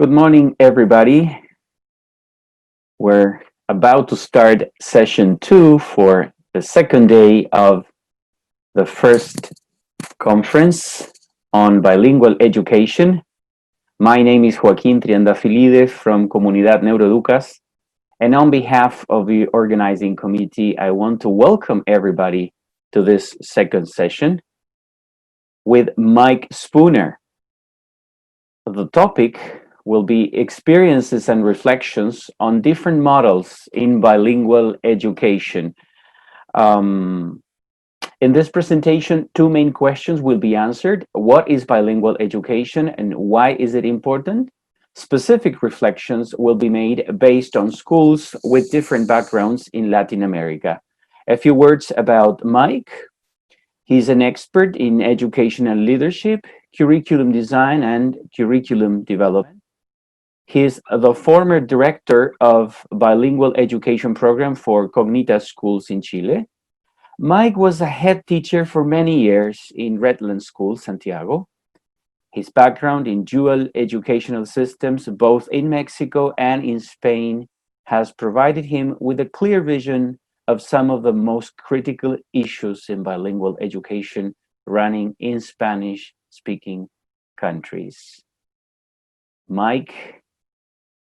Good morning, everybody. We're about to start session 2 for the second day of the first conference on bilingual education. My name is Joaquín Triandafilide from Comunidad Neuroeducas, and on behalf of the organizing committee, I want to welcome everybody to this second session with Mike Spooner. The topic will be experiences and reflections on different models in bilingual education. In this presentation, two main questions will be answered. What is bilingual education and why is it important? Specific reflections will be made based on schools with different backgrounds in Latin America. A few words about Mike. He's an expert in educational leadership, curriculum design, and curriculum development. He's the former director of Bilingual Education program for Cognita Schools in Chile. Mike was a head teacher for many years in Redland School, Santiago. His background in dual educational systems, both in Mexico and in Spain, has provided him with a clear vision of some of the most critical issues in bilingual education running in Spanish-speaking countries. Mike,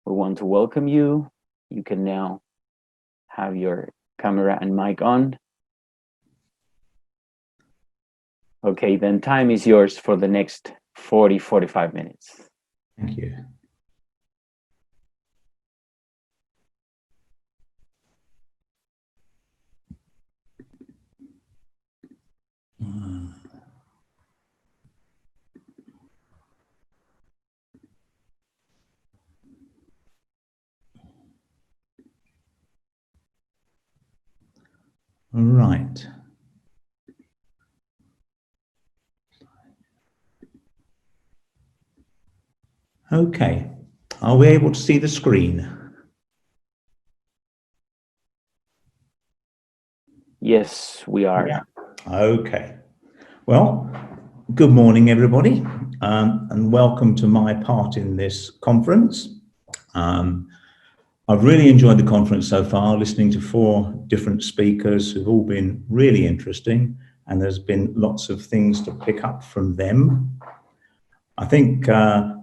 we want to welcome you. You can now have your camera and mic on. Okay, then time is yours for the next 45 minutes. Thank you. All right. Okay. Are we able to see the screen? Yes, we are. Yeah. Okay. Well, good morning, everybody, and welcome to my part in this conference. I've really enjoyed the conference so far, listening to 4 different speakers who've all been really interesting, and there's been lots of things to pick up from them. I think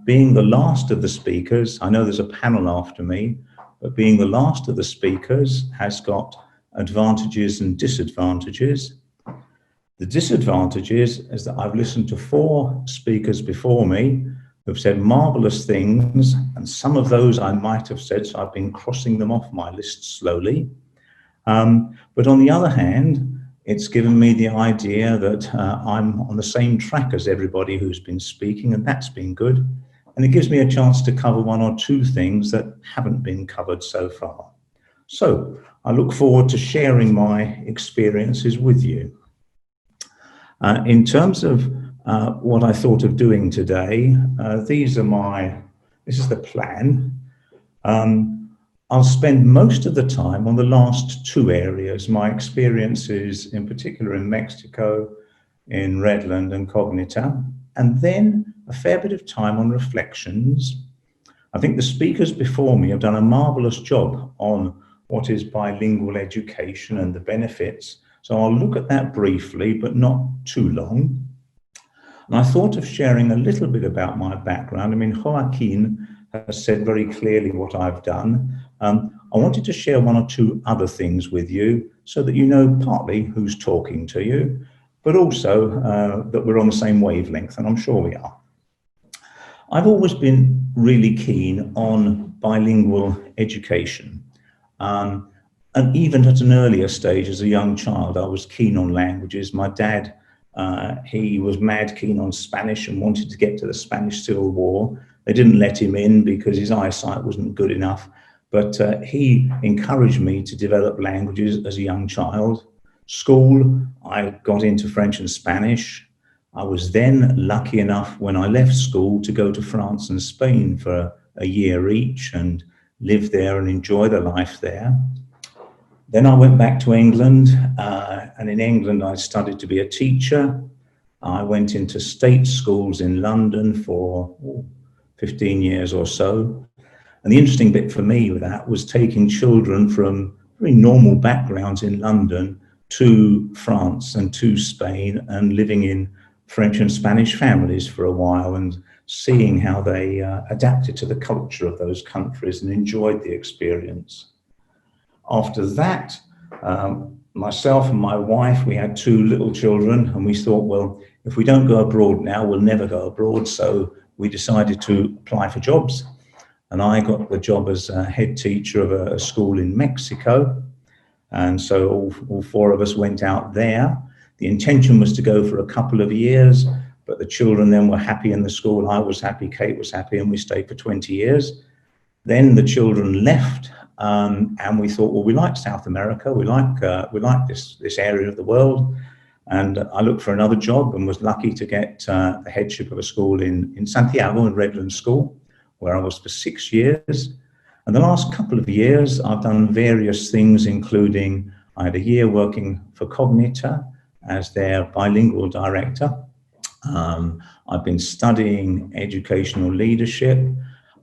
being the last of the speakers, I know there's a panel after me, but being the last of the speakers has got advantages and disadvantages. The disadvantages is that I've listened to 4 speakers before me who've said marvelous things, and some of those I might have said, so I've been crossing them off my list slowly. But on the other hand, it's given me the idea that I'm on the same track as everybody who's been speaking, and that's been good. And it gives me a chance to cover 1 or 2 things that haven't been covered so far. So I look forward to sharing my experiences with you. In terms of what I thought of doing today, this is the plan. I'll spend most of the time on the last 2 areas, my experiences in particular in Mexico, in Redland and Cognita, and then a fair bit of time on reflections. I think the speakers before me have done a marvelous job on what is bilingual education and the benefits. So I'll look at that briefly, but not too long. And I thought of sharing a little bit about my background. I mean, Joaquin has said very clearly what I've done. I wanted to share 1 or 2 other things with you so that you know partly who's talking to you, but also that we're on the same wavelength, and I'm sure we are. I've always been really keen on bilingual education. And even at an earlier stage as a young child, I was keen on languages. My dad, he was mad keen on Spanish and wanted to get to the Spanish Civil War. They didn't let him in because his eyesight wasn't good enough. But he encouraged me to develop languages as a young child. School, I got into French and Spanish. I was then lucky enough when I left school to go to France and Spain for a year each and live there and enjoy the life there. Then I went back to England, and in England I studied to be a teacher. I went into state schools in London for 15 years or so. And the interesting bit for me with that was taking children from very normal backgrounds in London to France and to Spain and living in French and Spanish families for a while and seeing how they adapted to the culture of those countries and enjoyed the experience. After that, myself and my wife, we had 2 little children, and we thought, well, if we don't go abroad now, we'll never go abroad. So we decided to apply for jobs. And I got the job as a head teacher of a school in Mexico. And so all 4 of us went out there. The intention was to go for a couple of years, but the children then were happy in the school. I was happy, Kate was happy, and we stayed for 20 years. Then the children left, and we thought, well, we like South America. We like this area of the world. And I looked for another job and was lucky to get the headship of a school in Santiago, in Redland School, where I was for 6 years. And the last couple of years, I've done various things, including I had a year working for Cognita as their bilingual director. I've been studying educational leadership.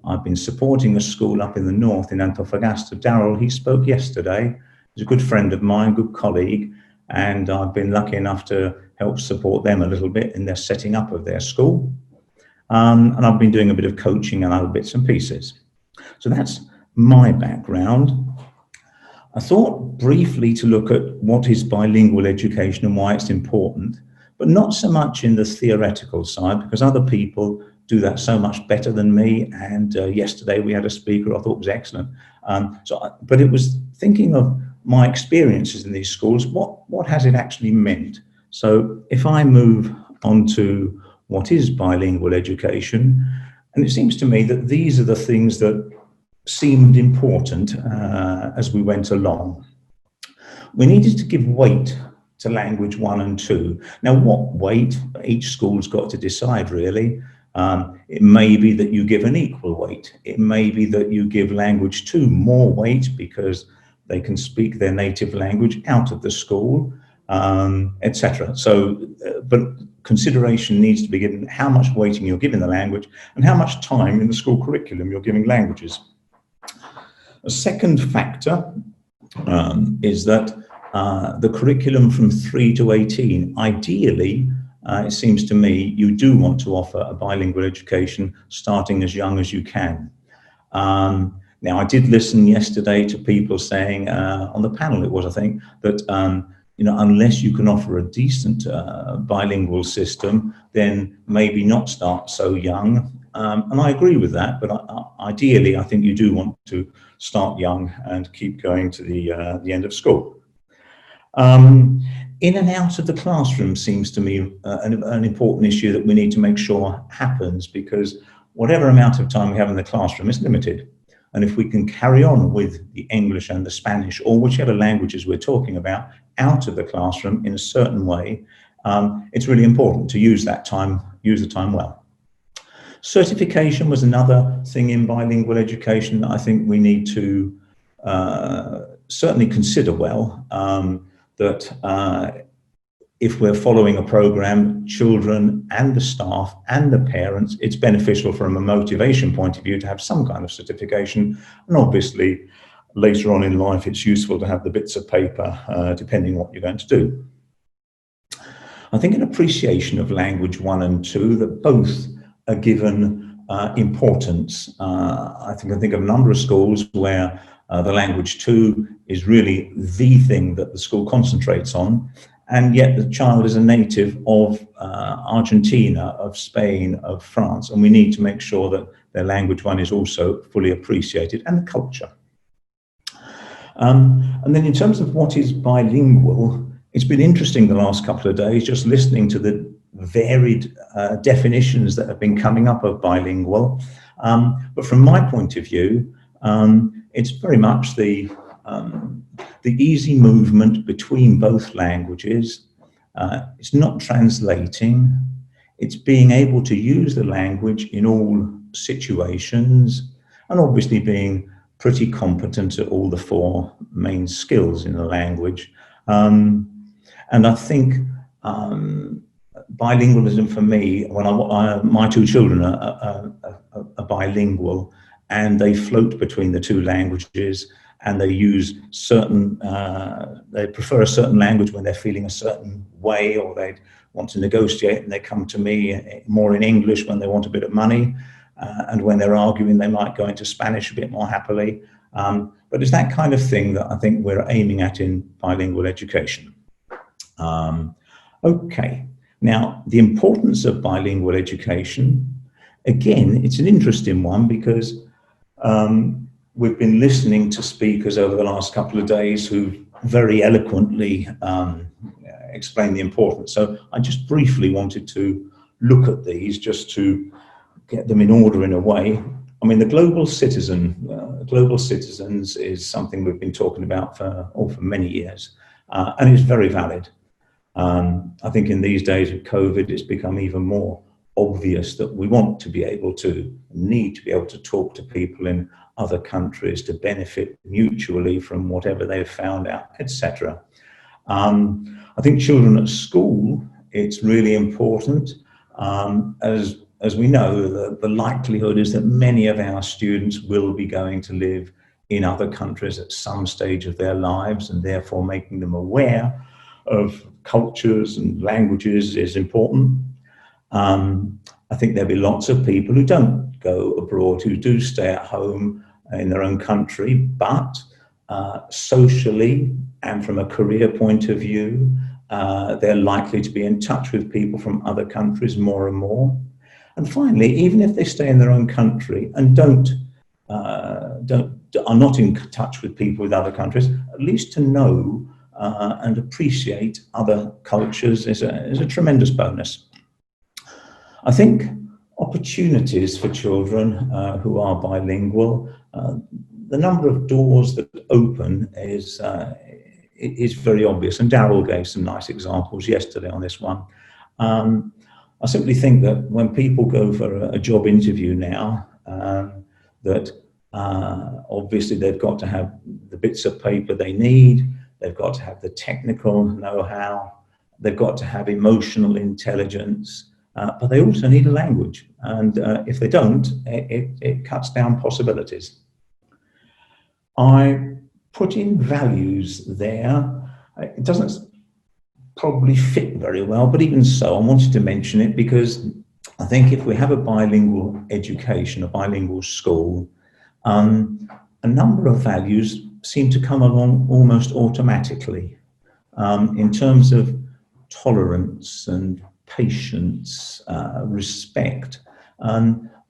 I've been supporting a school up in the north in Antofagasta. Daryl, he spoke yesterday. He's a good friend of mine, good colleague, and I've been lucky enough to help support them a little bit in their setting up of their school. And I've been doing a bit of coaching and other bits and pieces. So that's my background. I thought briefly to look at what is bilingual education and why it's important, but not so much in the theoretical side, because other people do that so much better than me. And yesterday we had a speaker I thought was excellent. But it was thinking of my experiences in these schools, what has it actually meant? So if I move on to what is bilingual education, and it seems to me that these are the things that seemed important as we went along. We needed to give weight to language 1 and 2. Now, what weight? Each school's got to decide, really. It may be that you give an equal weight. It may be that you give language 2 more weight because they can speak their native language out of the school, etc. So, but consideration needs to be given how much weighting you're giving the language and how much time in the school curriculum you're giving languages. A second factor is that the curriculum from 3 to 18, ideally, it seems to me, you do want to offer a bilingual education starting as young as you can. Now, I did listen yesterday to people saying, on the panel it was, I think, that unless you can offer a decent bilingual system, then maybe not start so young. And I agree with that, but ideally, I think you do want to start young and keep going to the end of school. In and out of the classroom seems to me an important issue that we need to make sure happens, because whatever amount of time we have in the classroom is limited. And if we can carry on with the English and the Spanish, or whichever languages we're talking about, out of the classroom in a certain way, it's really important to use the time well. Certification was another thing in bilingual education that I think we need to certainly consider well, that if we're following a program, children and the staff and the parents, it's beneficial from a motivation point of view to have some kind of certification. And obviously, later on in life, it's useful to have the bits of paper, depending on what you're going to do. I think an appreciation of language 1 and 2, that both are given importance. I think of a number of schools where the language 2 is really the thing that the school concentrates on, and yet the child is a native of Argentina, of Spain, of France, and we need to make sure that their language 1 is also fully appreciated, and the culture. And then in terms of what is bilingual, it's been interesting the last couple of days just listening to the varied definitions that have been coming up of bilingual. But from my point of view, it's very much the easy movement between both languages. It's not translating. It's being able to use the language in all situations, and obviously being pretty competent at all the 4 main skills in the language. And I think bilingualism for me, when my two children are bilingual, and they float between the two languages, and they use certain, they prefer a certain language when they're feeling a certain way, or they want to negotiate, and they come to me more in English when they want a bit of money, and when they're arguing, they might go into Spanish a bit more happily. But it's that kind of thing that I think we're aiming at in bilingual education. Okay, now the importance of bilingual education, again, it's an interesting one because we've been listening to speakers over the last couple of days who very eloquently explained the importance. So I just briefly wanted to look at these just to get them in order in a way. I mean, the global citizens is something we've been talking about for many years, and it's very valid. I think in these days of COVID, it's become even more obvious that we want to be able to, need to be able to talk to people in other countries to benefit mutually from whatever they've found out, etc. I think children at school, it's really important. As we know, the likelihood is that many of our students will be going to live in other countries at some stage of their lives, and therefore making them aware of cultures and languages is important. I think there'll be lots of people who don't go abroad, who do stay at home in their own country, but socially and from a career point of view, they're likely to be in touch with people from other countries more and more. And finally, even if they stay in their own country and are not in touch with people with other countries, at least to know and appreciate other cultures is a tremendous bonus. I think opportunities for children who are bilingual, the number of doors that open is very obvious, and Darryl gave some nice examples yesterday on this one. I simply think that when people go for a job interview now, that obviously they've got to have the bits of paper they need, they've got to have the technical know-how, they've got to have emotional intelligence, but they also need a language. And if they don't, it cuts down possibilities. I put in values there. It doesn't probably fit very well, but even so, I wanted to mention it because I think if we have a bilingual education, a bilingual school, a number of values seem to come along almost automatically in terms of tolerance and patience, respect.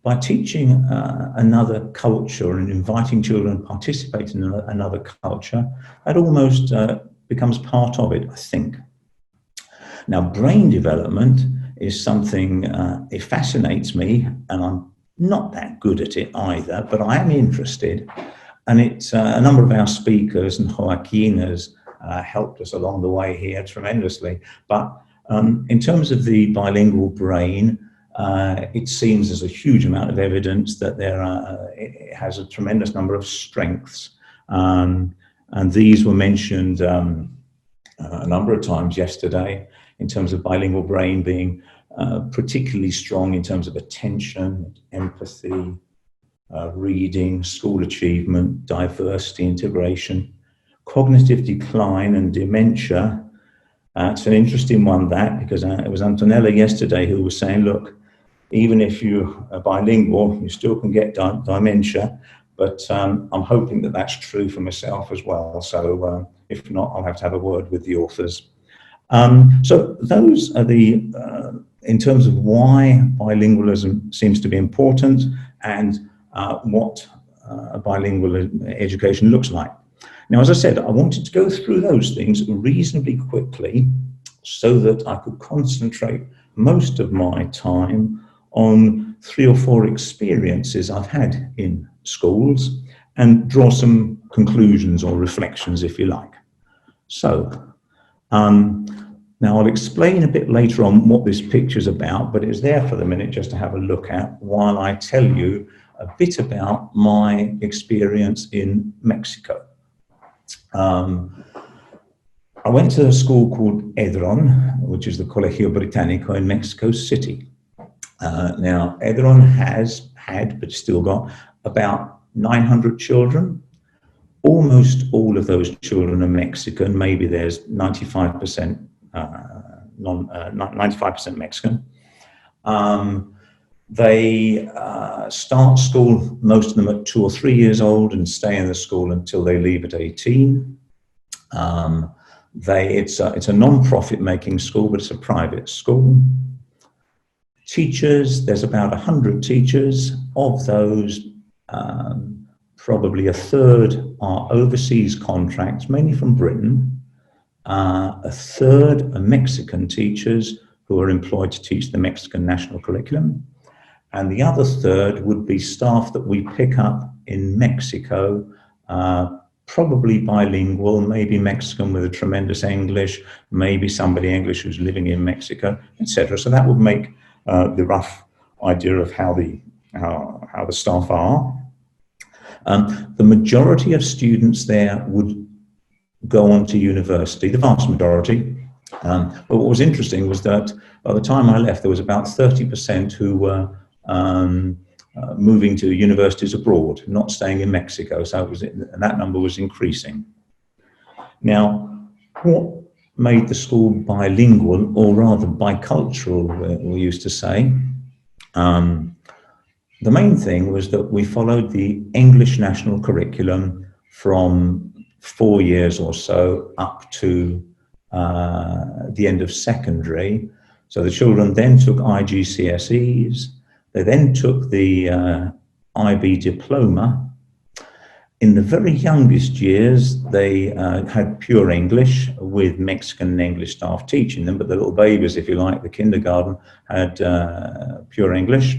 By teaching another culture and inviting children to participate in another culture, that almost becomes part of it, I think. Now, brain development is something, it fascinates me, and I'm not that good at it either, but I am interested. And it's a number of our speakers and Joaquin has helped us along the way here tremendously. But in terms of the bilingual brain, it seems there's a huge amount of evidence that it has a tremendous number of strengths. And these were mentioned a number of times yesterday, in terms of bilingual brain being particularly strong in terms of attention, empathy, reading, school achievement, diversity, integration, cognitive decline and dementia. It's an interesting one, that, because it was Antonella yesterday who was saying, look, even if you are bilingual, you still can get dementia, but I'm hoping that that's true for myself as well. So if not, I'll have to have a word with the authors. So those are in terms of why bilingualism seems to be important and what a bilingual education looks like. Now, as I said, I wanted to go through those things reasonably quickly so that I could concentrate most of my time on 3 or 4 experiences I've had in schools and draw some conclusions or reflections, if you like. So, now I'll explain a bit later on what this picture's about, but it's there for the minute just to have a look at while I tell you a bit about my experience in Mexico. I went to a school called Edron, which is the Colegio Británico in Mexico City. Now, Edron has had, but still got, about 900 children. Almost all of those children are Mexican. Maybe there's 95% 95% Mexican. They start school, most of them at 2 or 3 years old, and stay in the school until they leave at 18. It's a non-profit making school, but it's a private school. Teachers, there's about 100 teachers. Of those, probably a third are overseas contracts, mainly from Britain. A third are Mexican teachers who are employed to teach the Mexican national curriculum. And the other third would be staff that we pick up in Mexico, probably bilingual, maybe Mexican with a tremendous English, maybe somebody English who's living in Mexico, etc. So that would make the rough idea of how the staff are. The majority of students there would go on to university, the vast majority. But what was interesting was that by the time I left, there was about 30% who were moving to universities abroad, not staying in Mexico. So and that number was increasing. Now, what made the school bilingual, or rather bicultural, we used to say? The main thing was that we followed the English national curriculum from 4 years or so up to the end of secondary. So the children then took IGCSEs. They then took the IB diploma. In the very youngest years, they had pure English with Mexican and English staff teaching them, but the little babies, if you like, the kindergarten, had pure English.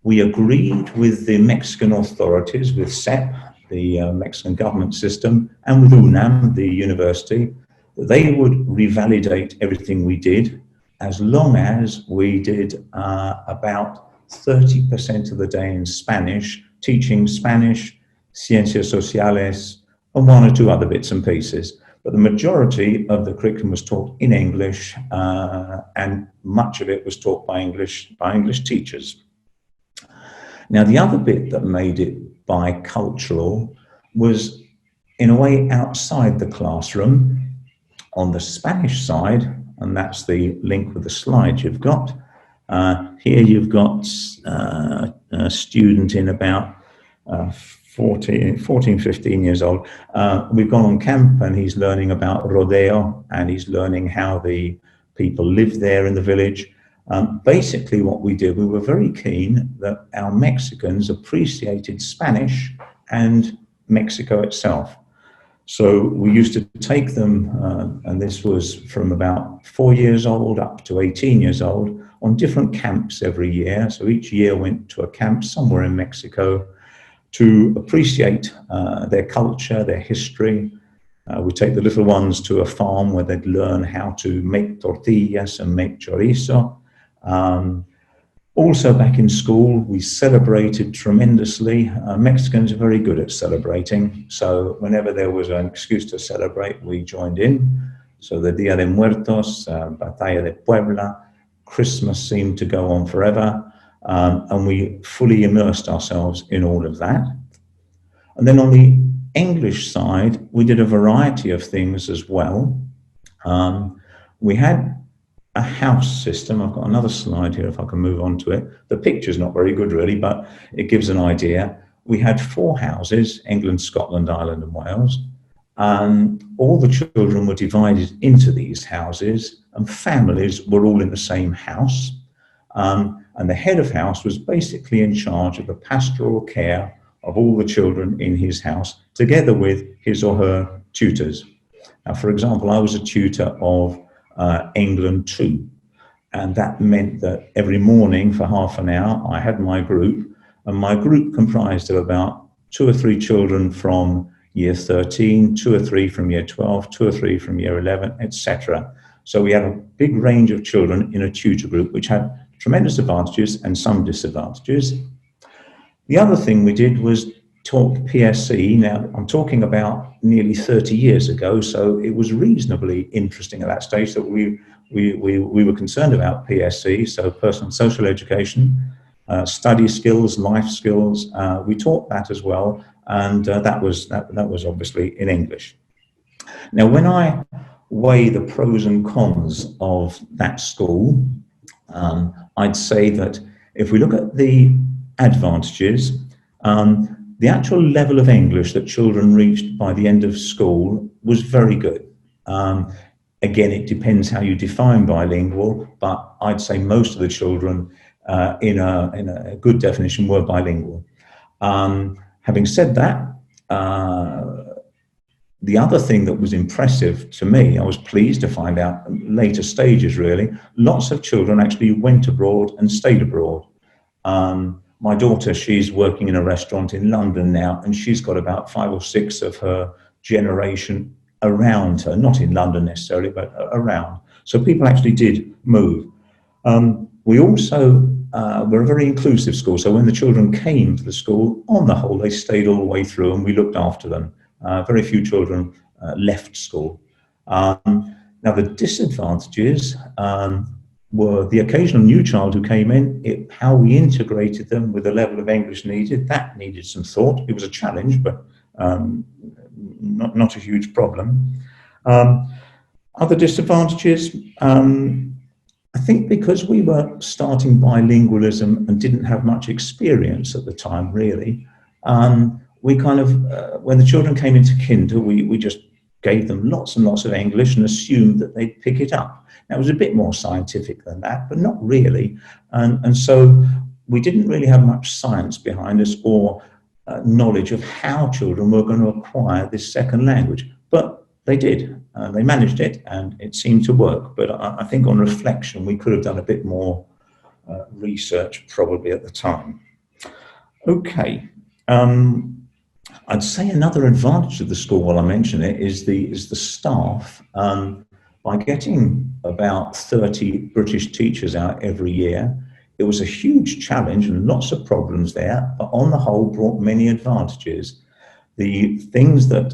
We agreed with the Mexican authorities, with CEP, the Mexican government system, and with UNAM, the university, that they would revalidate everything we did, as long as we did about 30% of the day in Spanish, teaching Spanish, Ciencias Sociales, and 1 or 2 other bits and pieces. But the majority of the curriculum was taught in English, and much of it was taught by English teachers. Now, the other bit that made it bicultural was, in a way, outside the classroom. On the Spanish side, and that's the link with the slide you've got, here you've got a student in about 14, 15 years old. We've gone on camp and he's learning about rodeo, and he's learning how the people live there in the village. Basically what we did, we were very keen that our Mexicans appreciated Spanish and Mexico itself. So we used to take them, and this was from about 4 years old up to 18 years old, on different camps every year. So each year went to a camp somewhere in Mexico to appreciate their culture, their history. We take the little ones to a farm where they'd learn how to make tortillas and make chorizo. Also back in school, we celebrated tremendously. Mexicans are very good at celebrating. So whenever there was an excuse to celebrate, we joined in. So the Dia de Muertos, Batalla de Puebla, Christmas seemed to go on forever. And we fully immersed ourselves in all of that. And then on the English side, we did a variety of things as well. We had a house system. I've got another slide here if I can move on to it. The picture's not very good really, but it gives an idea. We had 4 houses, England, Scotland, Ireland and Wales. All the children were divided into these houses, and families were all in the same house. And the head of house was basically in charge of the pastoral care of all the children in his house, together with his or her tutors. Now, for example, I was a tutor of England 2, and that meant that every morning for half an hour I had my group, and my group comprised of about 2 or 3 children from year 13, 2 or 3 from year 12, 2 or 3 from year 11, etc. So we had a big range of children in a tutor group, which had tremendous advantages and some disadvantages. The other thing we did was taught PSE. Now, I'm talking about nearly 30 years ago, so it was reasonably interesting at that stage that we were concerned about PSE, so personal and social education, study skills, life skills. We taught that as well, and that was obviously in English. Now, when I weigh the pros and cons of that school, I'd say that if we look at the advantages, the actual level of English that children reached by the end of school was very good. Again, it depends how you define bilingual, but I'd say most of the children in a good definition were bilingual. Having said that, the other thing that was impressive to me, I was pleased to find out later stages really, lots of children actually went abroad and stayed abroad. My daughter, she's working in a restaurant in London now, and she's got about 5 or 6 of her generation around her, not in London necessarily, but around. So people actually did move. We also were a very inclusive school. So when the children came to the school, on the whole, they stayed all the way through and we looked after them. Very few children left school. Now the disadvantages were the occasional new child who came in, how we integrated them with the level of English needed. That needed some thought. It was a challenge, but not a huge problem. Other disadvantages, I think because we were starting bilingualism and didn't have much experience at the time, really, we kind of, when the children came into kinder, we just gave them lots and lots of English and assumed that they'd pick it up. Now, it was a bit more scientific than that, but not really. And so we didn't really have much science behind us or knowledge of how children were going to acquire this second language. But they did. They managed it, and it seemed to work. But I think on reflection, we could have done a bit more research probably at the time. Okay. I'd say another advantage of the school, while I mention it, is the staff. By getting about 30 British teachers out every year, it was a huge challenge and lots of problems there, but on the whole brought many advantages. The things that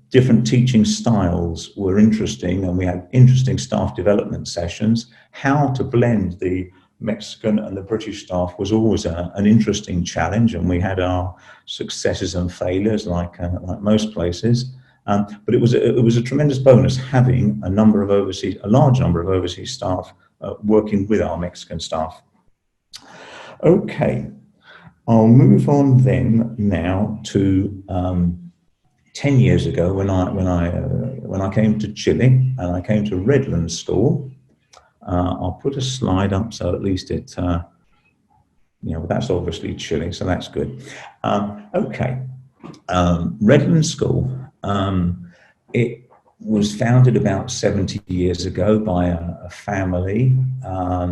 different teaching styles were interesting, and we had interesting staff development sessions. How to blend the Mexican and the British staff was always an interesting challenge, and we had our successes and failures like most places. But it was a tremendous bonus having a large number of overseas staff working with our Mexican staff. Okay, I'll move on then now to 10 years ago when I came to Chile, and I came to Redland School. I'll put a slide up so at least it, that's obviously Chile, so that's good. Okay, Redland School. It was founded about 70 years ago by a family, a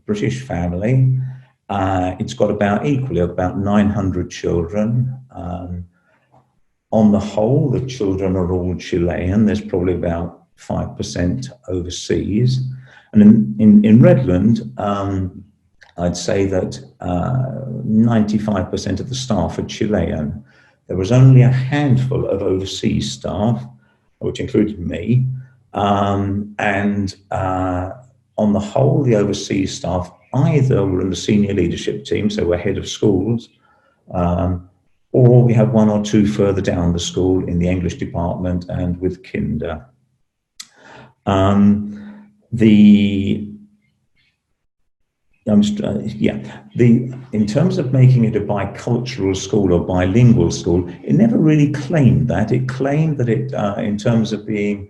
British family. It's got about 900 children. On the whole, the children are all Chilean. There's probably about 5% overseas. And in Redland, I'd say that 95% of the staff are Chilean. There was only a handful of overseas staff, which included me. On the whole, the overseas staff either were in the senior leadership team, so we're head of schools, or we have 1 or 2 further down the school in the English department and with kinder. In terms of making it a bicultural school or bilingual school, it never really claimed that. It claimed that it, in terms of being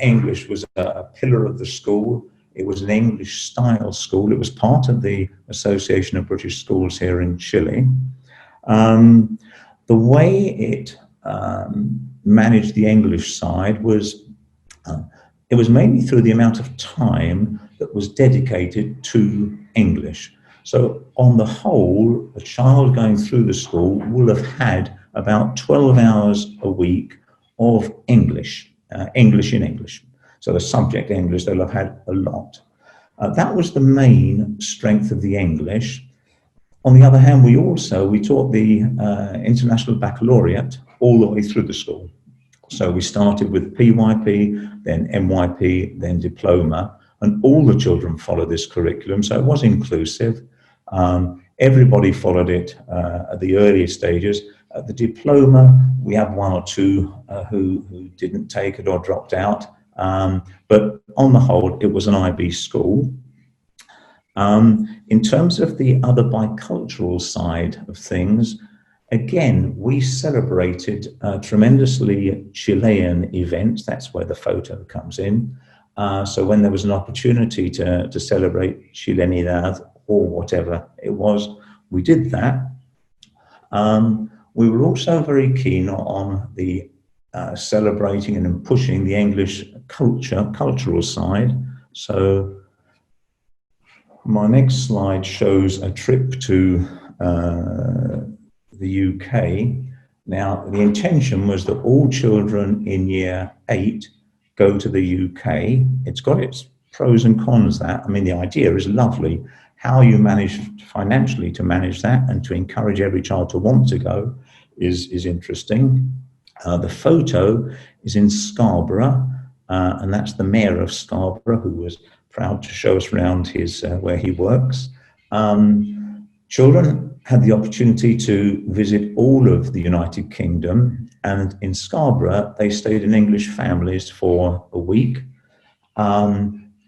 English, was a pillar of the school. It was an English style school. It was part of the Association of British Schools here in Chile. The way it managed the English side was, it was mainly through the amount of time that was dedicated to English. So on the whole, a child going through the school will have had about 12 hours a week of English, English in English. So the subject English, they'll have had a lot. That was the main strength of the English. On the other hand, we taught the International Baccalaureate all the way through the school. So we started with PYP, then MYP, then diploma, and all the children followed this curriculum. So it was inclusive. Everybody followed it at the earlier stages. At the diploma, we have one or two who didn't take it or dropped out. But on the whole, it was an IB school. In terms of the other bicultural side of things, again, we celebrated tremendously Chilean events. That's where the photo comes in. So when there was an opportunity to celebrate Chilenidad or whatever it was, we did that. We were also very keen on the celebrating and pushing the English cultural side. So my next slide shows a trip to the UK. Now, the intention was that all children in year 8 go to the UK. It's got its pros and cons, that. I mean, the idea is lovely. How you manage financially to manage that and to encourage every child to want to go is interesting. The photo is in Scarborough, and that's the mayor of Scarborough, who was proud to show us around his where he works. Children had the opportunity to visit all of the United Kingdom, and in Scarborough, they stayed in English families for a week.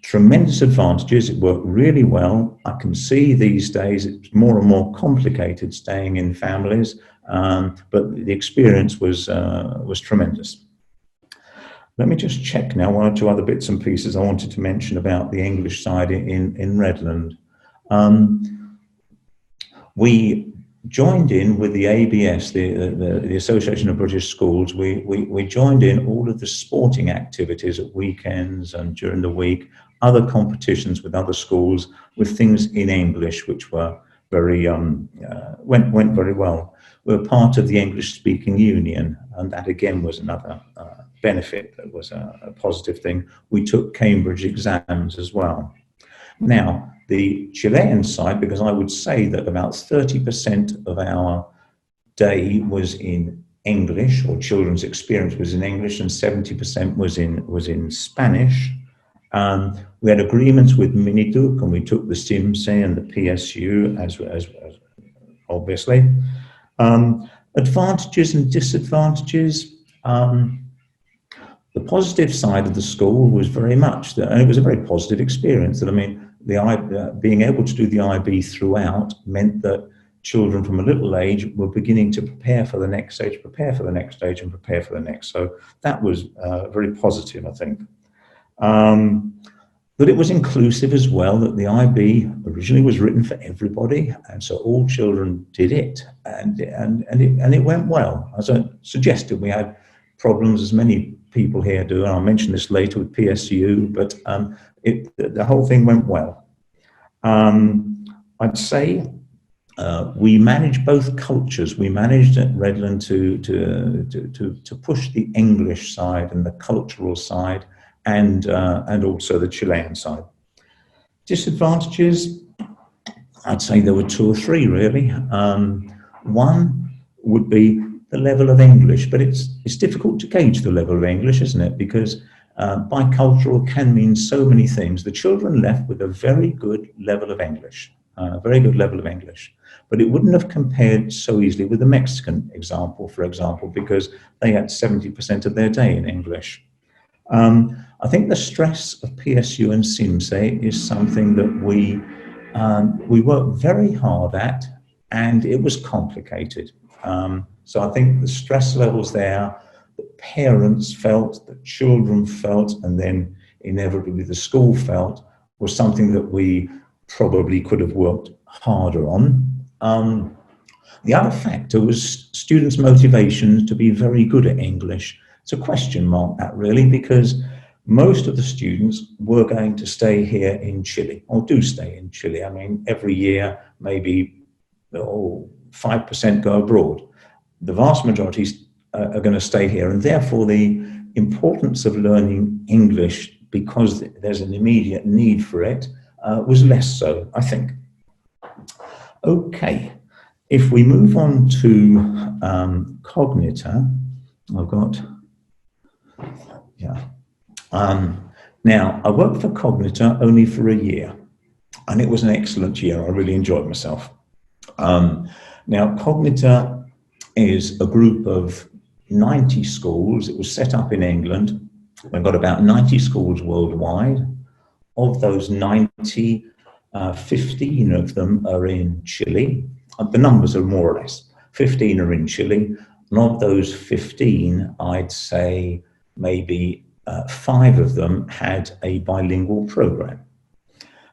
Tremendous advantages. It worked really well. I can see these days it's more and more complicated staying in families, but the experience was tremendous. Let me just check now one or two other bits and pieces I wanted to mention about the English side in Redland. We joined in with the ABS, the Association of British Schools. We joined in all of the sporting activities at weekends and during the week, other competitions with other schools with things in English, which were very, went very well. We were part of the English Speaking Union, and that again was another benefit. That was a positive thing. We took Cambridge exams as well. Now, the Chilean side, because I would say that about 30% of our day was in English, or children's experience was in English, and 70% was in Spanish. We had agreements with Miniduc, and we took the SIMSE and the PSU as obviously. Advantages and disadvantages. The positive side of the school was very much that, and it was a very positive experience. That I mean, being able to do the IB throughout meant that children from a little age were beginning to prepare for the next stage, prepare for the next stage, and prepare for the next. So that was very positive, I think. That it was inclusive as well, that the IB originally was written for everybody, and so all children did it, and it went well. As I suggested, we had problems, as many people here do, and I'll mention this later with PSU, but the whole thing went well. I'd say we managed both cultures. We managed at Redland to push the English side and the cultural side, and also the Chilean side. Disadvantages, I'd say there were 2 or 3 really. One would be the level of English, but it's difficult to gauge the level of English, isn't it? Because bicultural can mean so many things. The children left with a very good level of English, but it wouldn't have compared so easily with the Mexican example, for example, because they had 70% of their day in English. I think the stress of PSU and SIMSE is something that we worked very hard at, and it was complicated. So I think the stress levels there, the parents felt, the children felt, and then inevitably the school felt, was something that we probably could have worked harder on. The other factor was students' motivation to be very good at English. It's a question mark, that really, because most of the students were going to stay here in Chile, or do stay in Chile. I mean, every year, maybe 5% go abroad. The vast majority are going to stay here, and therefore the importance of learning English, because there's an immediate need for it, was less so, I think. Okay, if we move on to Cognita, I've got, yeah. Now, I worked for Cognita only for a year, and it was an excellent year. I really enjoyed myself. Now, Cognita is a group of 90 schools. It was set up in England. We've got about 90 schools worldwide. Of those 90, 15 of them are in Chile. The numbers are more or less. 15 are in Chile. And of those 15, I'd say maybe 5 of them had a bilingual program.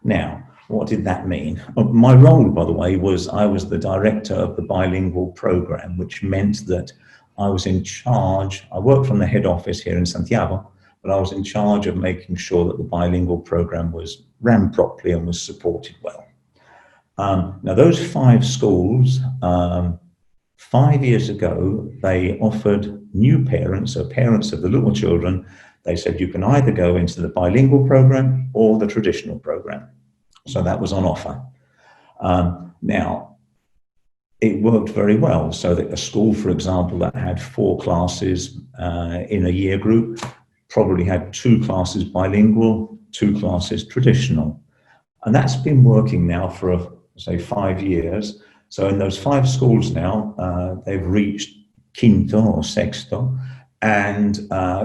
Now, what did that mean? My role, by the way, was I was the director of the bilingual program, which meant that I was in charge. I worked from the head office here in Santiago, but I was in charge of making sure that the bilingual program was ran properly and was supported well. Now, those 5 schools, 5 years ago, they offered new parents, so parents of the little children, they said you can either go into the bilingual program or the traditional program. So that was on offer. Now, it worked very well, so that a school, for example, that had 4 classes in a year group probably had 2 classes bilingual, 2 classes traditional. And that's been working now for, say, 5 years. So in those 5 schools now, they've reached quinto or sexto, and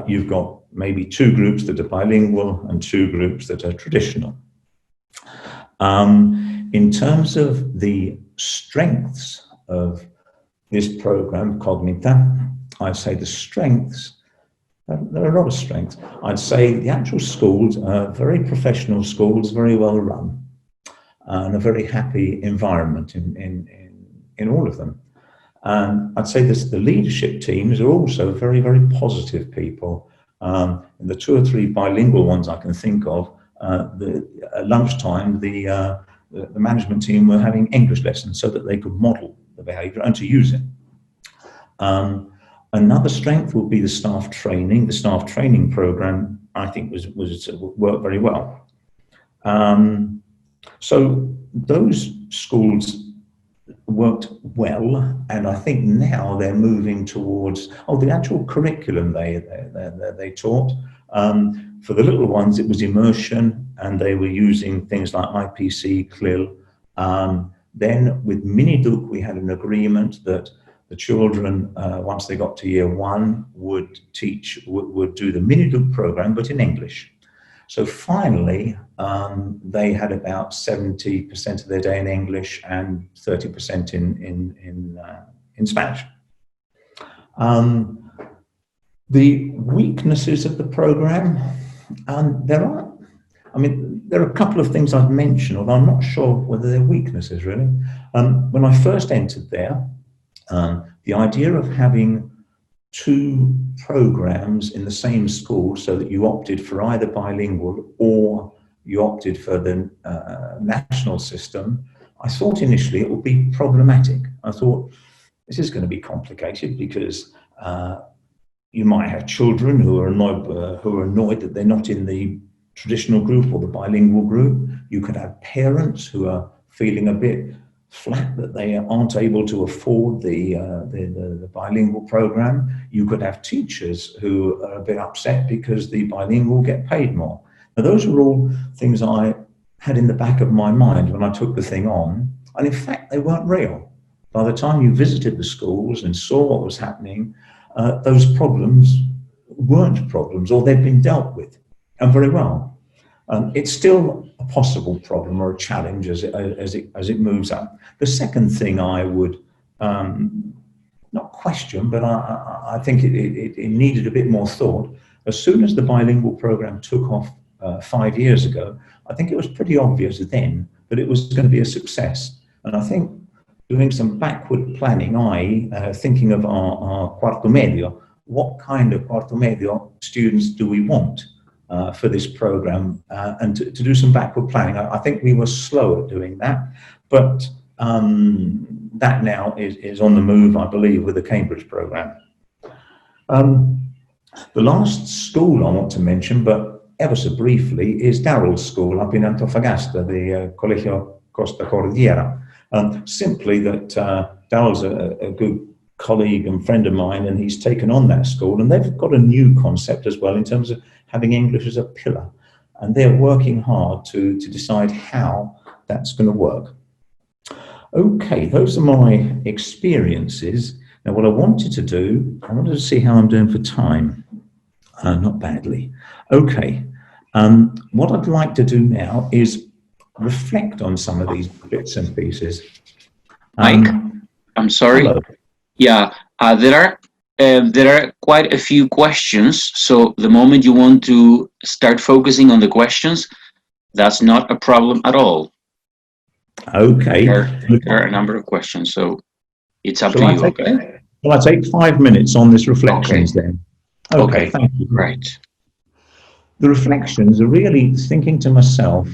you've got maybe 2 groups that are bilingual and 2 groups that are traditional. In terms of the strengths of this program, Cognita, I'd say the strengths, there are a lot of strengths. I'd say the actual schools are very professional schools, very well run, and a very happy environment in all of them. I'd say this, the leadership teams are also very, very positive people. In the 2 or 3 bilingual ones I can think of, at lunchtime, the management team were having English lessons so that they could model the behaviour and to use it. Another strength would be the staff training. The staff training program, I think, worked very well. So those schools worked well, and I think now they're moving towards the actual curriculum they taught. For the little ones, it was immersion, and they were using things like IPC, CLIL. Then with Miniduc, we had an agreement that the children, once they got to year 1, would do the Miniduc program, but in English. So finally, they had about 70% of their day in English and 30% in Spanish. The weaknesses of the program, there are a couple of things I've mentioned, although I'm not sure whether they're weaknesses really. When I first entered there, the idea of having 2 programs in the same school so that you opted for either bilingual or you opted for the national system, I thought initially it would be problematic. I thought this is going to be complicated because you might have children who are annoyed that they're not in the traditional group or the bilingual group. You could have parents who are feeling a bit flat that they aren't able to afford the bilingual program. You could have teachers who are a bit upset because the bilingual get paid more. Now, those are all things I had in the back of my mind when I took the thing on, and in fact, they weren't real. By the time you visited the schools and saw what was happening, those problems weren't problems, or they'd been dealt with, and very well. It's still a possible problem or a challenge as it moves up. The second thing I would not question, but I think it needed a bit more thought. As soon as the bilingual program took off 5 years ago, I think it was pretty obvious then that it was going to be a success. And I think doing some backward planning, thinking of our cuarto medio, what kind of cuarto medio students do we want for this program, and to do some backward planning. I think we were slow at doing that, but that now is on the move, I believe, with the Cambridge program. The last school I want to mention, but ever so briefly, is Daryl's school up in Antofagasta, the Colegio Costa Cordillera. Simply that Daryl's a good colleague and friend of mine, and he's taken on that school, and they've got a new concept as well in terms of having English as a pillar, and they're working hard to decide how that's going to work. Okay, those are my experiences. Now, what I wanted to do, I wanted to see how I'm doing for time. Not badly. Okay, what I'd like to do now is reflect on some of these bits and pieces. Mike, I'm sorry. Hello. Yeah, there are quite a few questions. So the moment you want to start focusing on the questions, that's not a problem at all. Okay. There are a number of questions, so it's up to you. Okay. Will I take 5 minutes on this reflections then? Okay, thank you. Right. The reflections are really thinking to myself,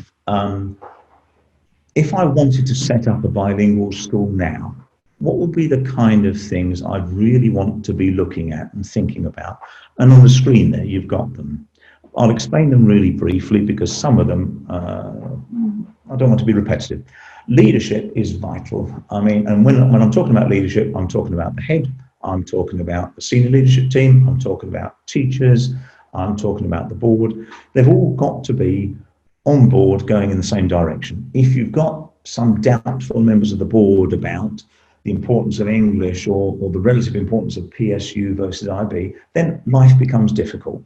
if I wanted to set up a bilingual school now, what would be the kind of things I'd really want to be looking at and thinking about? And on the screen there, you've got them. I'll explain them really briefly because some of them, I don't want to be repetitive. Leadership is vital. I mean, and when I'm talking about leadership, I'm talking about the head, I'm talking about the senior leadership team, I'm talking about teachers, I'm talking about the board. They've all got to be on board going in the same direction. If you've got some doubtful members of the board about the importance of English or the relative importance of PSU versus IB, then life becomes difficult.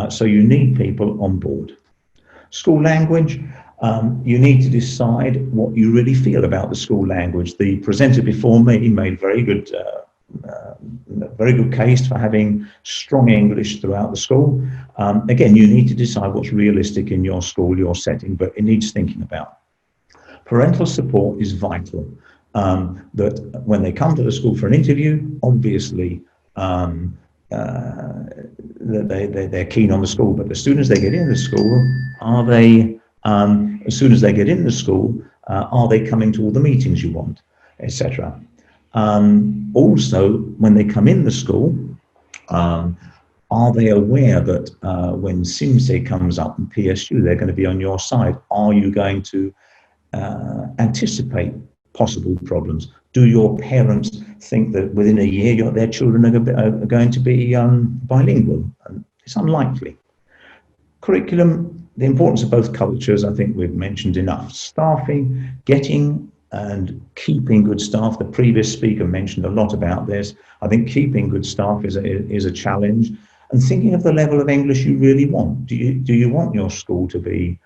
So you need people on board. School language, you need to decide what you really feel about the school language. The presenter before me made very good case for having strong English throughout the school. Again, you need to decide what's realistic in your school, your setting, but it needs thinking about. Parental support is vital. That when they come to the school for an interview, obviously they're keen on the school, but as soon as they get in the school, are they coming to all the meetings you want, etc. Also, when they come in the school, are they aware that when SIMSE comes up in PSU, they're going to be on your side? Are you going to anticipate possible problems? Do your parents think that within a year their children are going to be bilingual? It's unlikely. Curriculum, the importance of both cultures, I think we've mentioned enough. Staffing, getting and keeping good staff. The previous speaker mentioned a lot about this. I think keeping good staff is a challenge. And thinking of the level of English you really want. Do you want your school to be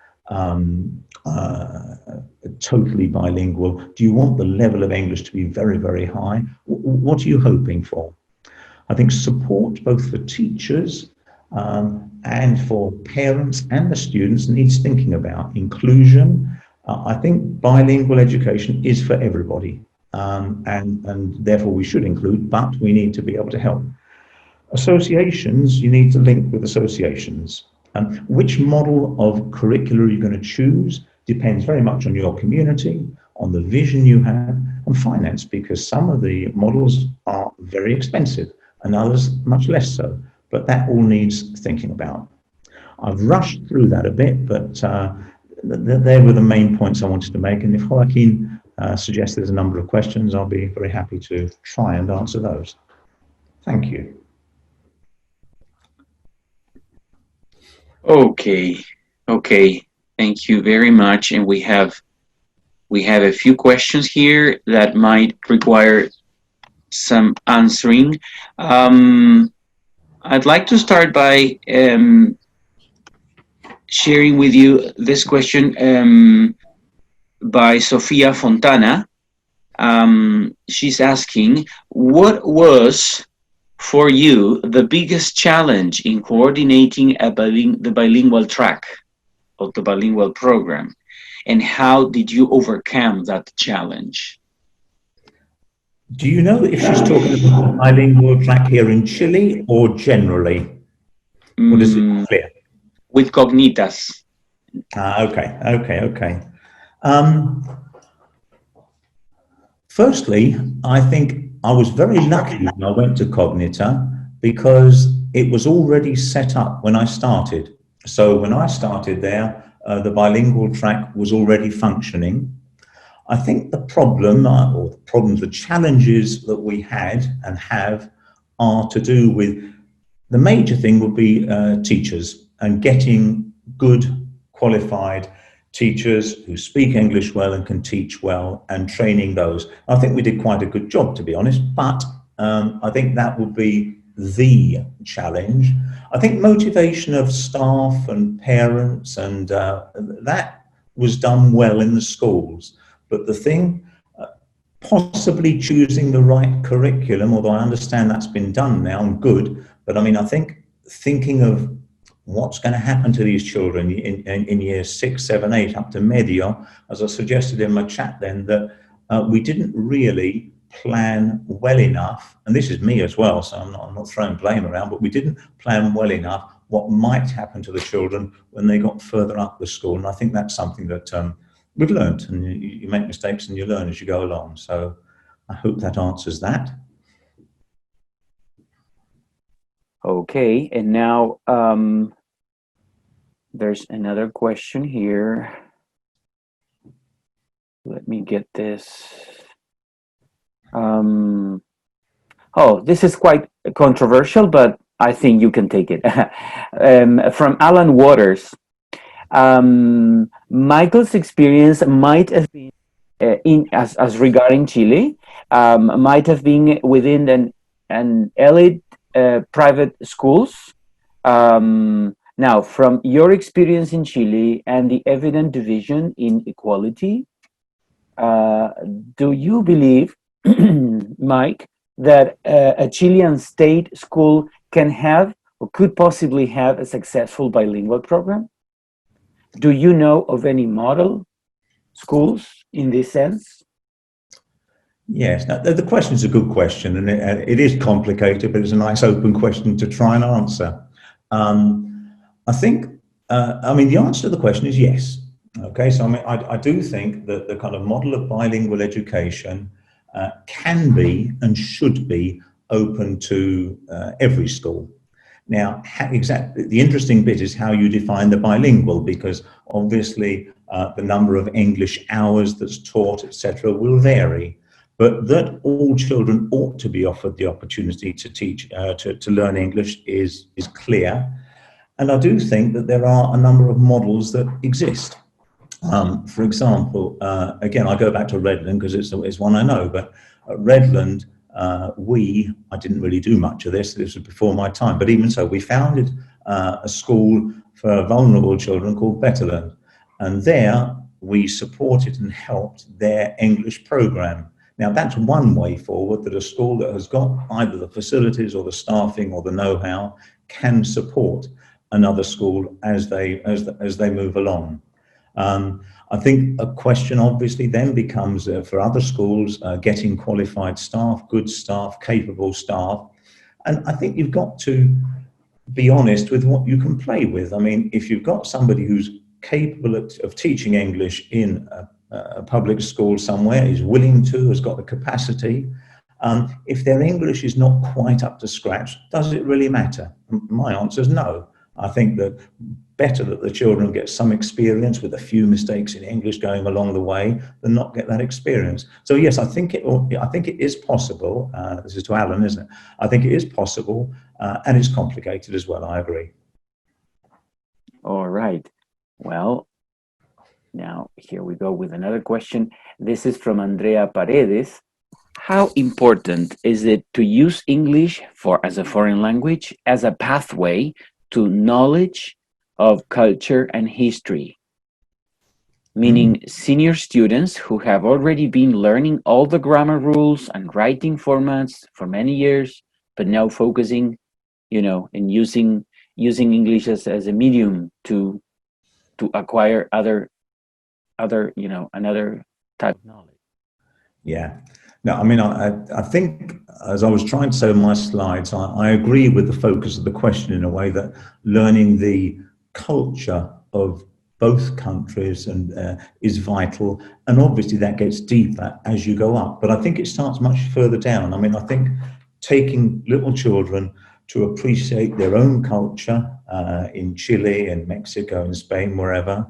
totally bilingual? Do you want the level of English to be very, very high? What are you hoping for? I think support both for teachers and for parents and the students needs thinking about. Inclusion. I think bilingual education is for everybody, and therefore we should include, but we need to be able to help. Associations, you need to link with associations. Which model of curricula are you going to choose depends very much on your community, on the vision you have, and finance, because some of the models are very expensive and others much less so, but that all needs thinking about. I've rushed through that a bit, but there were the main points I wanted to make, and if Joaquin suggests there's a number of questions, I'll be very happy to try and answer those. Thank you. Okay, thank you very much. And we have a few questions here that might require some answering. I'd like to start by sharing with you this question by Sofia Fontana. She's asking, what was for you the biggest challenge in coordinating the bilingual track of the bilingual program, and how did you overcome that challenge? Do you know if she's talking about the bilingual track here in Chile or generally? Or is it clear? With Cognitas. Okay. Firstly, I think I was very lucky when I went to Cognita because it was already set up when I started. So when I started there, the bilingual track was already functioning. I think the problem, or the problems, the challenges that we had and have are to do with, the major thing would be teachers and getting good qualified teachers who speak English well and can teach well and training those. I think we did quite a good job, to be honest, but I think that would be the challenge. I think motivation of staff and parents and that was done well in the schools. But the thing, possibly choosing the right curriculum, although I understand that's been done now and good, but I mean, I think thinking of what's going to happen to these children in years 6, 7, 8 up to medio, as I suggested in my chat then, that we didn't really plan well enough, and this is me as well, so I'm not throwing blame around, but we didn't plan well enough what might happen to the children when they got further up the school. And I think that's something that we've learned, and you make mistakes and you learn as you go along. So I hope that answers that. Okay, and now there's another question here. Let me get this. Oh, this is quite controversial, but I think you can take it. From Alan Waters. Michael's experience might have been, as regarding Chile, might have been within an elite private schools. Now, from your experience in Chile and the evident division in equality, do you believe, Mike, that a Chilean state school can have or could possibly have a successful bilingual program? Do you know of any model schools in this sense? Yes, now, the question is a good question, and it is complicated, but it's a nice open question to try and answer. I think, I mean, the answer to the question is yes. Okay, so I mean, I do think that the kind of model of bilingual education can be and should be open to every school. Now, exactly, the interesting bit is how you define the bilingual, because obviously the number of English hours that's taught, etc., will vary. But that all children ought to be offered the opportunity to teach, to learn English is clear. And I do think that there are a number of models that exist. For example, again, I go back to Redland because it's one I know, but at Redland, I didn't really do much of this. This was before my time, but even so, we founded a school for vulnerable children called Betterland. And there we supported and helped their English program. Now, that's one way forward, that a school that has got either the facilities or the staffing or the know-how can support another school as they move along. I think a question obviously then becomes for other schools, getting qualified staff, good staff, capable staff. And I think you've got to be honest with what you can play with. I mean, if you've got somebody who's capable of teaching English in a public school somewhere, is willing to, has got the capacity, if their English is not quite up to scratch, does it really matter? My answer is no. I think that better that the children get some experience with a few mistakes in English going along the way than not get that experience. So yes, I think it is possible. This is to Alan, isn't it? I think it is possible, and it's complicated as well. I agree. All right. Well, now here we go with another question. This is from Andrea Paredes. How important is it to use English as a foreign language as a pathway to knowledge of culture and history? Meaning senior students who have already been learning all the grammar rules and writing formats for many years, but now focusing, in using English as a medium to acquire other another type of knowledge. Yeah. No, I mean, I think, as I was trying to say in my slides, I agree with the focus of the question in a way that learning the culture of both countries is vital. And obviously that gets deeper as you go up. But I think it starts much further down. I mean, I think taking little children to appreciate their own culture in Chile and Mexico and Spain, wherever,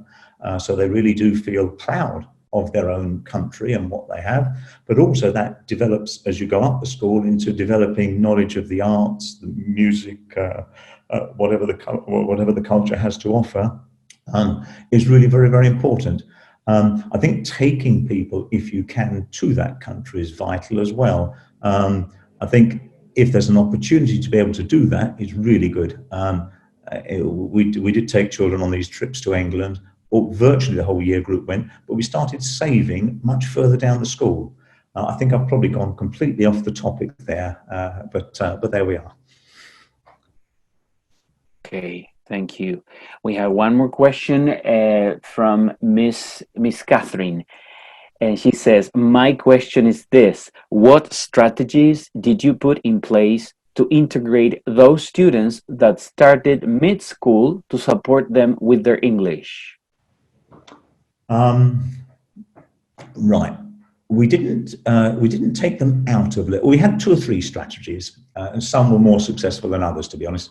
so they really do feel proud of their own country and what they have, but also that develops as you go up the school into developing knowledge of the arts, the music, whatever the culture has to offer, is really very, very important. I think taking people, if you can, to that country is vital as well. I think if there's an opportunity to be able to do that, it's really good. We did take children on these trips to England, or virtually the whole year group went, but we started saving much further down the school. I think I've probably gone completely off the topic there, but there we are. Okay, thank you. We have one more question from Miss Catherine. And she says, my question is this: what strategies did you put in place to integrate those students that started mid-school to support them with their English? Right. We didn't take them out of it. We had 2 or 3 strategies, and some were more successful than others, to be honest.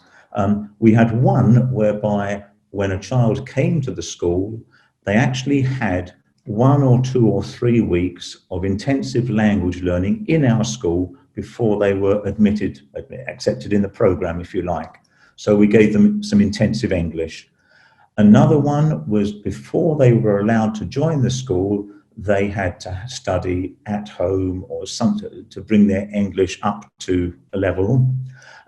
We had one whereby when a child came to the school, they actually had 1 or 2 or 3 weeks of intensive language learning in our school before they were accepted in the program, if you like. So we gave them some intensive English. Another one was before they were allowed to join the school, they had to study at home or something to bring their English up to a level.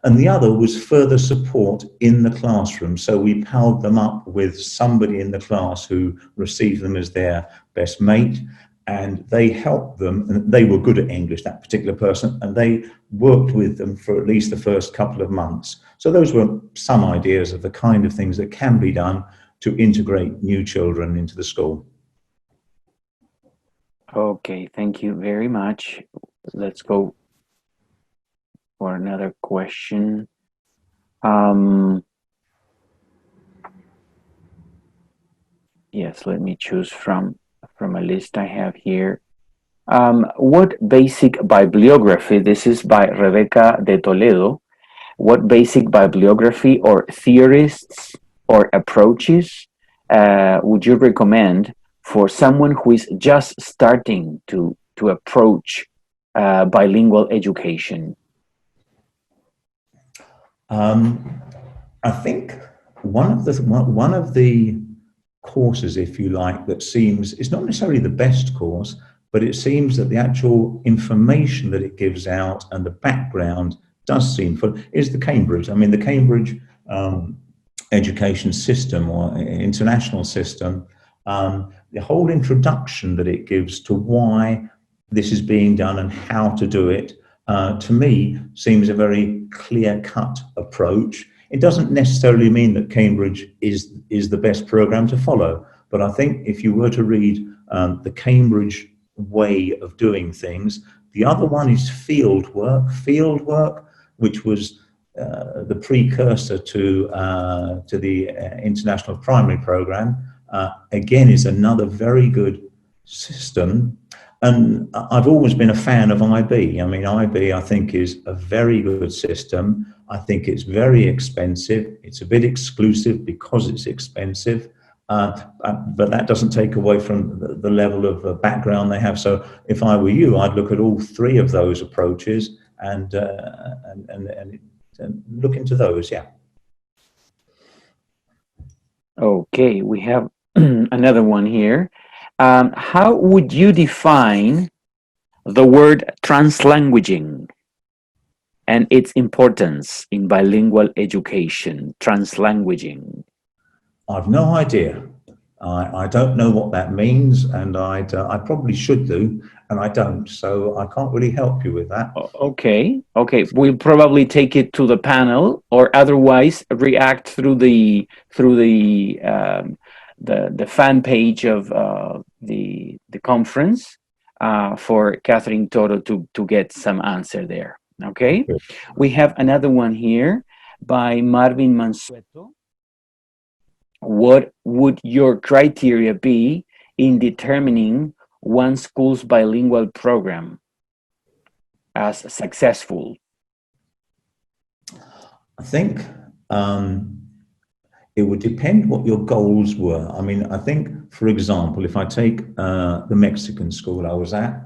And the other was further support in the classroom. So we paired them up with somebody in the class who received them as their best mate, and they helped them, and they were good at English, that particular person, and they worked with them for at least the first couple of months. So those were some ideas of the kind of things that can be done to integrate new children into the school. Okay, thank you very much. Let's go for another question. Yes, let me choose from a list I have here. What basic bibliography, this is by Rebecca de Toledo, what basic bibliography or theorists or approaches would you recommend for someone who is just starting to approach bilingual education? I think one of the courses, if you like, that seems, it's not necessarily the best course, but it seems that the actual information that it gives out and the background does seem full, is the Cambridge. I mean, the Cambridge education system or international system, the whole introduction that it gives to why this is being done and how to do it, to me, seems a very clear-cut approach. It doesn't necessarily mean that Cambridge is the best program to follow, but I think if you were to read the Cambridge way of doing things, the other one is Fieldwork, which was the precursor to the International Primary Program, again is another very good system. And I've always been a fan of IB. I mean, IB, I think, is a very good system. I think it's very expensive. It's a bit exclusive because it's expensive, but that doesn't take away from the level of background they have. So if I were you, I'd look at all 3 of those approaches and look into those, yeah. Okay, we have another one here. How would you define the word translanguaging and its importance in bilingual education? Translanguaging. I've no idea. I don't know what that means, and I probably should do, and I don't, so I can't really help you with that. Okay, we'll probably take it to the panel, or otherwise react through the fan page of the conference for Catherine Toro to get some answer there. Okay, Good. We have another one here by Marvin Mansueto. What would your criteria be in determining one school's bilingual program as successful? I think it would depend what your goals were. I mean, I think, for example, if I take the Mexican school I was at,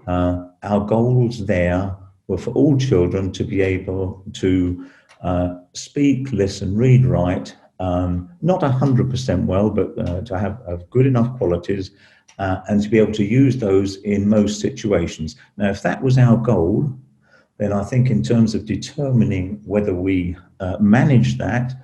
our goals there were for all children to be able to speak, listen, read, write, not 100% well, but to have good enough qualities and to be able to use those in most situations. Now, if that was our goal, then I think in terms of determining whether we manage that,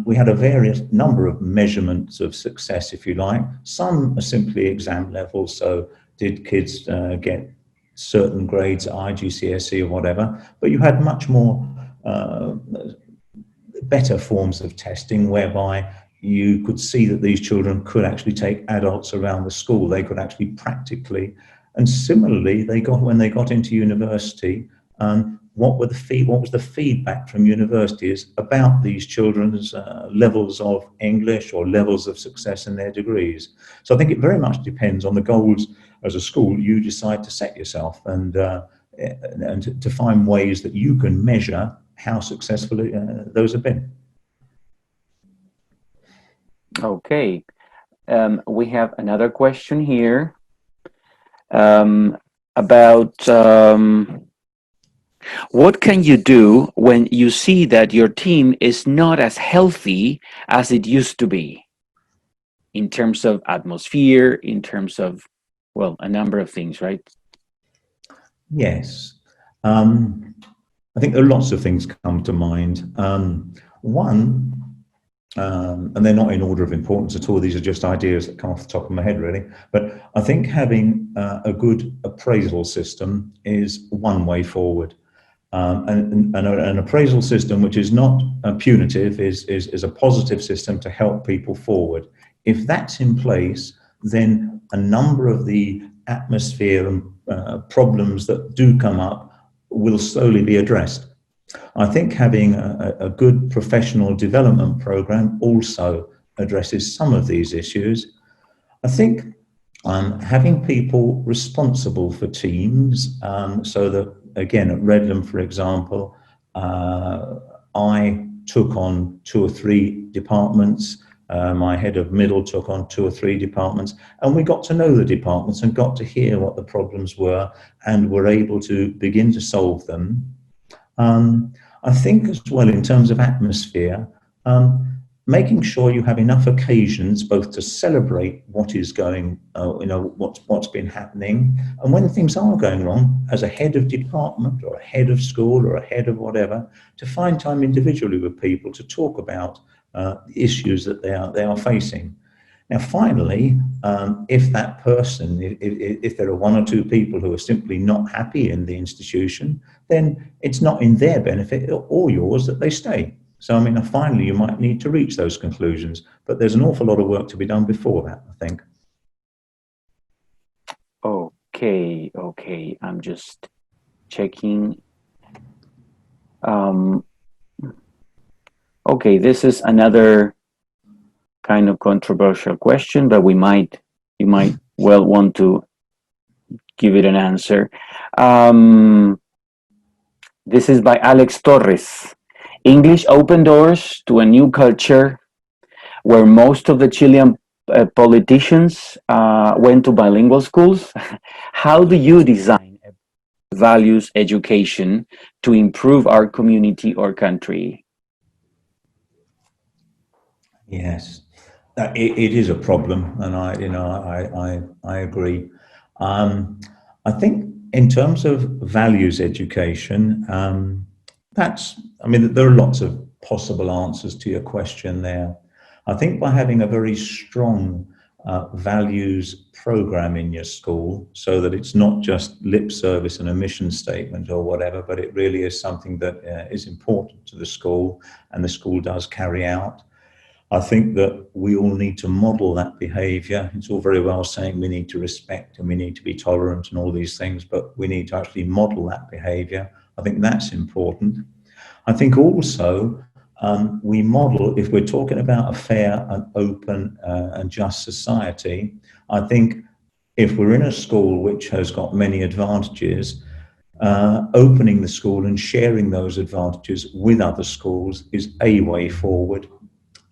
we had a various number of measurements of success, if you like. Some are simply exam level, so did kids get certain grades at IGCSE or whatever, but you had much more better forms of testing whereby you could see that these children could actually take adults around the school. They could actually practically, and similarly, when they got into university, what was the feedback from universities about these children's levels of English or levels of success in their degrees? So I think it very much depends on the goals as a school you decide to set yourself, and to find ways that you can measure how successful those have been. Okay. We have another question here about what can you do when you see that your team is not as healthy as it used to be in terms of atmosphere, in terms of, well, a number of things, right? Yes. I think there are lots of things come to mind. One, and they're not in order of importance at all, these are just ideas that come off the top of my head, really. But I think having a good appraisal system is one way forward. And an appraisal system which is not punitive is a positive system to help people forward. If that's in place, then a number of the atmosphere and problems that do come up will slowly be addressed. I think having a good professional development program also addresses some of these issues. I think having people responsible for teams, so that, again, at Redland, for example, I took on 2 or 3 departments. My head of middle took on 2 or 3 departments, and we got to know the departments and got to hear what the problems were and were able to begin to solve them. I think as well, in terms of atmosphere, making sure you have enough occasions both to celebrate what is going, what's been happening, and when things are going wrong, as a head of department or a head of school or a head of whatever, to find time individually with people to talk about the issues that they are facing. Now, finally, if that person, if there are 1 or 2 people who are simply not happy in the institution, then it's not in their benefit or yours that they stay. So, I mean, finally, you might need to reach those conclusions, but there's an awful lot of work to be done before that, I think. Okay. I'm just checking. Okay, this is another kind of controversial question, but you might well want to give it an answer. This is by Alex Torres. English opened doors to a new culture where most of the Chilean politicians went to bilingual schools. How do you design a values education to improve our community or country? Yes, it is a problem, and I agree. I think in terms of values education, there are lots of possible answers to your question there. I think by having a very strong values program in your school, so that it's not just lip service and a mission statement or whatever, but it really is something that is important to the school and the school does carry out. I think that we all need to model that behaviour. It's all very well saying we need to respect and we need to be tolerant and all these things, but we need to actually model that behaviour. I think that's important. I think also we model, if we're talking about a fair and open and just society, I think if we're in a school which has got many advantages, opening the school and sharing those advantages with other schools is a way forward.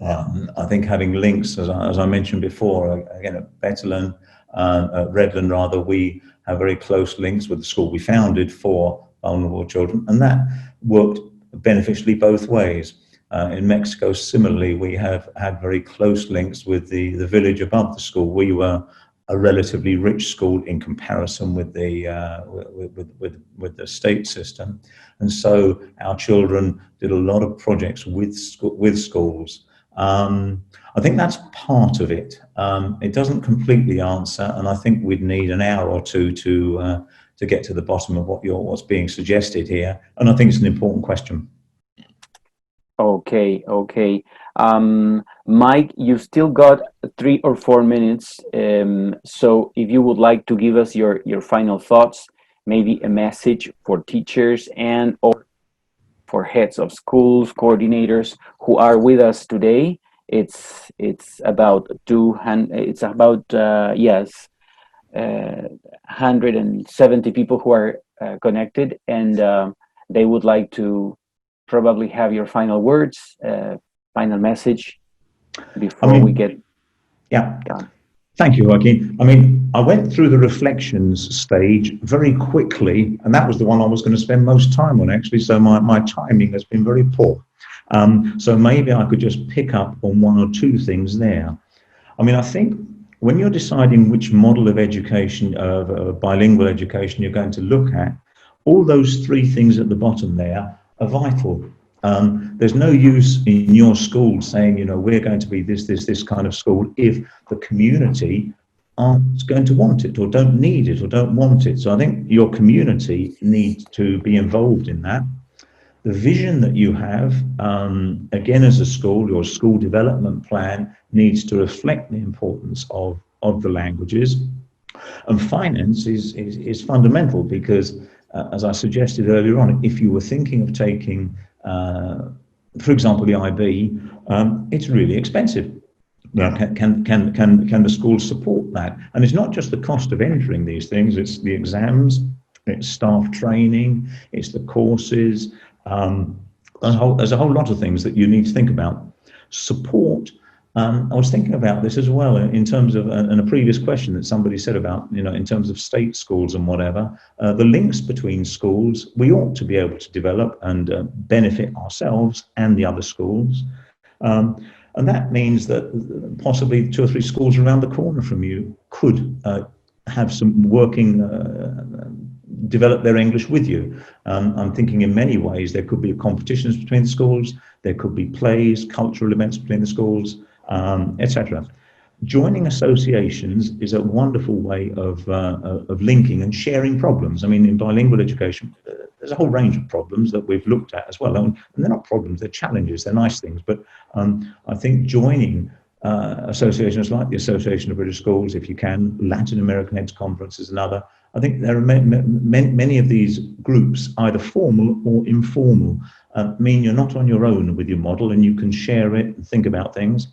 I think having links, as I mentioned before, again at Redland, Redland rather, we have very close links with the school we founded for vulnerable children, and that worked beneficially both ways. In Mexico, similarly, we have had very close links with the village above the school. We were a relatively rich school in comparison with the state system, and so our children did a lot of projects with schools. I think that's part of it. It doesn't completely answer, and I think we'd need an hour or two to get to the bottom of what's being suggested here. And I think it's an important question. Okay, okay. Mike, you've still got 3 or 4 minutes. So if you would like to give us your final thoughts, maybe a message for teachers and or for heads of schools, coordinators who are with us today. It's about 170 people who are connected, and they would like to probably have your final words, final message before we get done. Thank you, Joaquin. I mean, I went through the reflections stage very quickly, and that was the one I was going to spend most time on, actually, so my timing has been very poor. So maybe I could just pick up on 1 or 2 things there. I mean, I think when you're deciding which model of education, of bilingual education you're going to look at, all those 3 things at the bottom there are vital. There's no use in your school saying, you know, we're going to be this kind of school if the community aren't going to want it or don't need it or don't want it. So I think your community needs to be involved in that. The vision that you have, again, as a school, your school development plan needs to reflect the importance of the languages. And finance is fundamental because, as I suggested earlier on, if you were thinking of taking, for example, the IB, it's really expensive. Now, can the schools support that? And it's not just the cost of entering these things, it's the exams, it's staff training, it's the courses. There's a whole lot of things that you need to think about. Support. I was thinking about this as well in terms of, in a previous question that somebody said about, you know, in terms of state schools and whatever, the links between schools, we ought to be able to develop and benefit ourselves and the other schools. And that means that possibly 2 or 3 schools around the corner from you could have some working, develop their English with you. I'm thinking in many ways there could be competitions between the schools, there could be plays, cultural events between the schools, etc. Joining associations is a wonderful way of linking and sharing problems. I mean, in bilingual education, there's a whole range of problems that we've looked at as well. And they're not problems, they're challenges, they're nice things. But I think joining associations like the Association of British Schools, if you can, Latin American Heads Conference is another. I think there are many of these groups, either formal or informal, mean you're not on your own with your model and you can share it and think about things.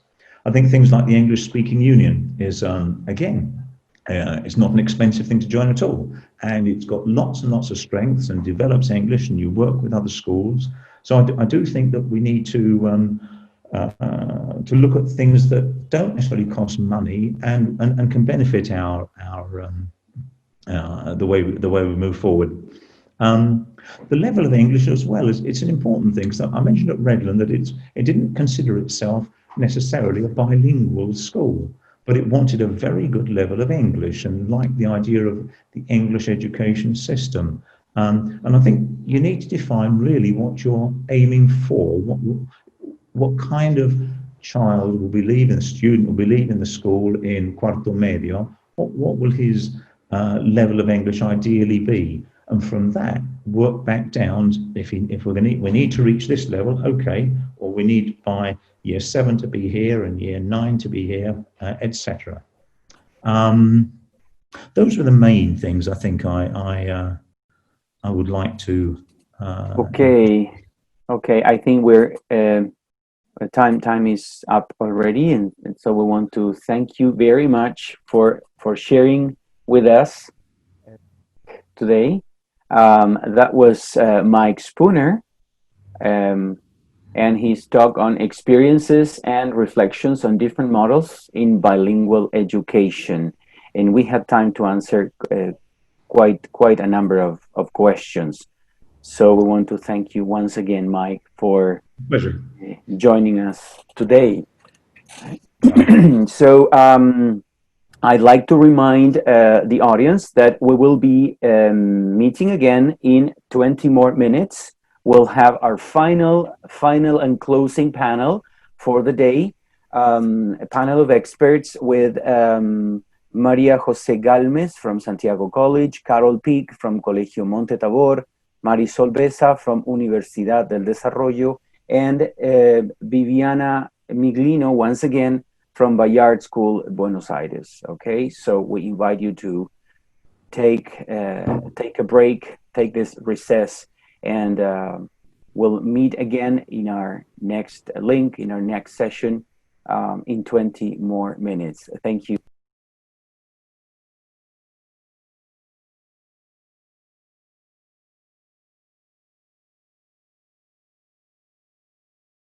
I think things like the English Speaking Union is, again, it's not an expensive thing to join at all. And it's got lots and lots of strengths and develops English, and you work with other schools. So I do think that we need to look at things that don't necessarily cost money and can benefit the way we move forward. The level of English as well it's an important thing. So I mentioned at Redland that it didn't consider itself necessarily a bilingual school, but it wanted a very good level of English and liked the idea of the English education system. And I think you need to define really what you're aiming for. What kind of child will be leaving, the student will be leaving the school in cuarto medio? What will his level of English ideally be? And from that, work back down. If we need to reach this level, okay, or we need by year 7 to be here and year 9 to be here, etc. Those were the main things I think I would like to. Okay. I think we're time is up already, and so we want to thank you very much for sharing with us today. That was Mike Spooner, and his talk on experiences and reflections on different models in bilingual education. And we had time to answer quite a number of questions. So we want to thank you once again, Mike, for Pleasure. joining us today. So I'd like to remind the audience that we will be meeting again in 20 more minutes. We'll have our final and closing panel for the day, a panel of experts with Maria Jose Galmes from Santiago College, Carol Peak from Colegio Monte Tabor, Marisol Besa from Universidad del Desarrollo, and Viviana Miglino, once again, from Bayard School, Buenos Aires. Okay, so we invite you to take a break, take this recess, and we'll meet again in our next link, in our next session, in 20 more minutes. Thank you.